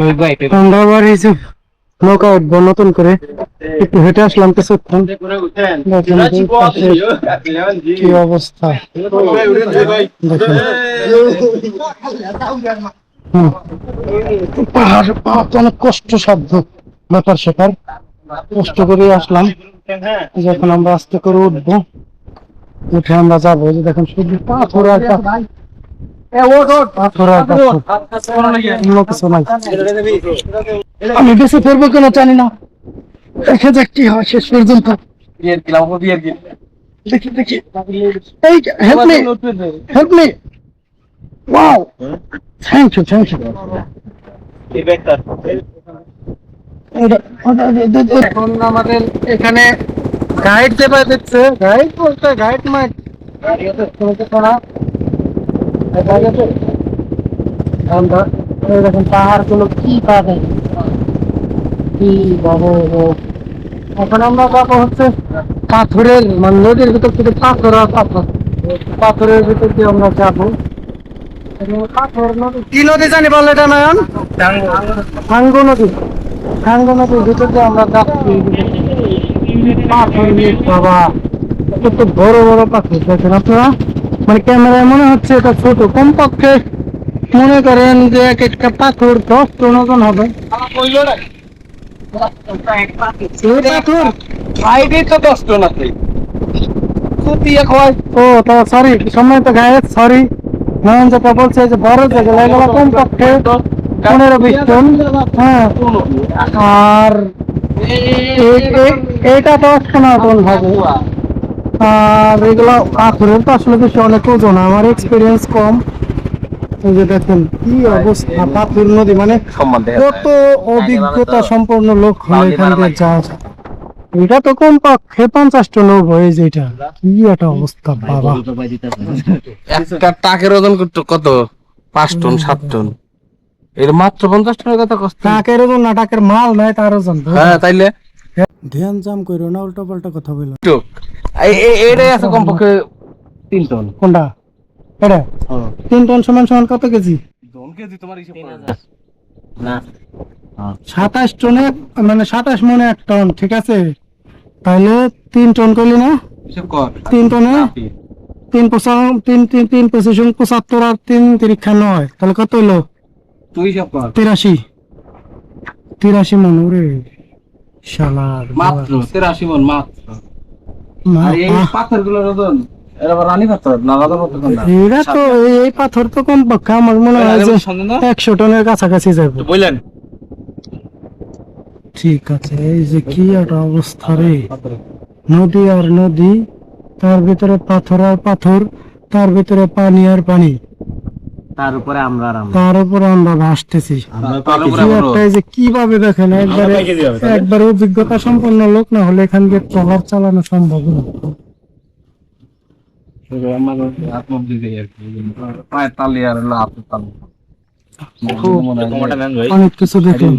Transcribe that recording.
আমরা আবার এই যে নৌকা উঠবো নতুন করে, একটু হেঁটে আসলাম কিছুক্ষণ। কি অবস্থা দেখেন। পাহাড় পাওয়া তো অনেক কষ্টসাধ্য ব্যাপার স্যাপার, কষ্ট করে আসলাম। যখন আমরা আস্তে করে উঠবো, উঠে আমরা যাবো, যে দেখেন শুধু পাথর আর পাথর, পাথর আর পাথর, অন্য কিছু নাই। আমি বেঁচে পড়বো কেন জানি না, দেখা যাক কি হয় শেষ পর্যন্ত। দেখি দেখি, এই help me, help me, wow, thank you thank you. এখন আমাদের এখানে গাইড দেবা দিচ্ছে, গাইড বলতে গাইড মাইড দেখুন পাহাড় গুলো কি পাবে, কি বাবা। এখন আমরা যাবো হচ্ছে পাথরের, মানে নদীর ভিতর থেকে পাথর আর পাথর, পাথরের ভিতর দিয়ে আমরা যাবো। পাথর নদী, কি নদী জানি বলে এটা নয়ন? হাঙ্গু নদী। হাঙ্গু নদীর ভিতর দিয়ে আমরা যাচ্ছি। পাথর নিয়ে বাবা, কত বড় বড় পাথর দেখেন আপনারা, মানে ক্যামেরায় মনে হচ্ছে এটা ছোট, কমপক্ষে মনে করেন যে এক একটা পাথর 10 টন ওজন হবে। সরি সময় তো গায়ে, সরি নয়ন যেটা বলছে যে বড় যেগুলো এগুলো কমপক্ষে 15-20 টন। হ্যাঁ, আর এইটা 10-15 টন হবে। আর এগুলো পাথরের তো আসলে বেশি অনেক ওজন, আমার এক্সপিরিয়েন্স কম। এই যে দেখেন কি অবস্থা, পাথর নদী, মানে কত অভিজ্ঞতা সম্পন্ন লোক হলে এখান থেকে যাওয়া যায়। এটা তো কমপক্ষে 50 টন হবে। এই যে এটা কি একটা অবস্থা বাবা, একটা টাকের ওজন করতো কত, 5 টন 7 টন, এর মাত্র 50 টনের কথা কষ্ট। টাকের ওজন না, টাকের মাল নাই তার ওজন। হ্যাঁ তাইলে ধ্যান জাম করো না, উল্টা পাল্টা কথা বলো। এটাই আছে কমপক্ষে 3 টন। কোনটা এটা? 3 টন সমান সমান কত কেজি? 27 টনে, মানে 27 মনে 1 টন, ঠিক আছে? তাহলে 3 টন করলি না, 3 টনে 3-5-75 আর 3-3-9, তাহলে কত হলো? 83 মন। ওরে শালার, মাত্র 83 মন মাত্র। আর এই পাথরগুলোর ওজন এরা তো এই পাথর তো কমপক্ষে আমার মনে হয় যে 100 টনের কাছাকাছি যাবে। বুঝলেন? ঠিক আছে, এই যে কি একটা অবস্থা রে, নদী আর নদী, তার ভিতরে পাথর আর পাথর, তার ভিতরে পানি আর পানি, তার উপরে আমরা ভাসতেছি। যে কিভাবে দেখেন, একবারে অভিজ্ঞতা সম্পন্ন লোক না হলে এখান থেকে ট্রলার চালানো সম্ভব না। অনেক কিছু দেখলাম।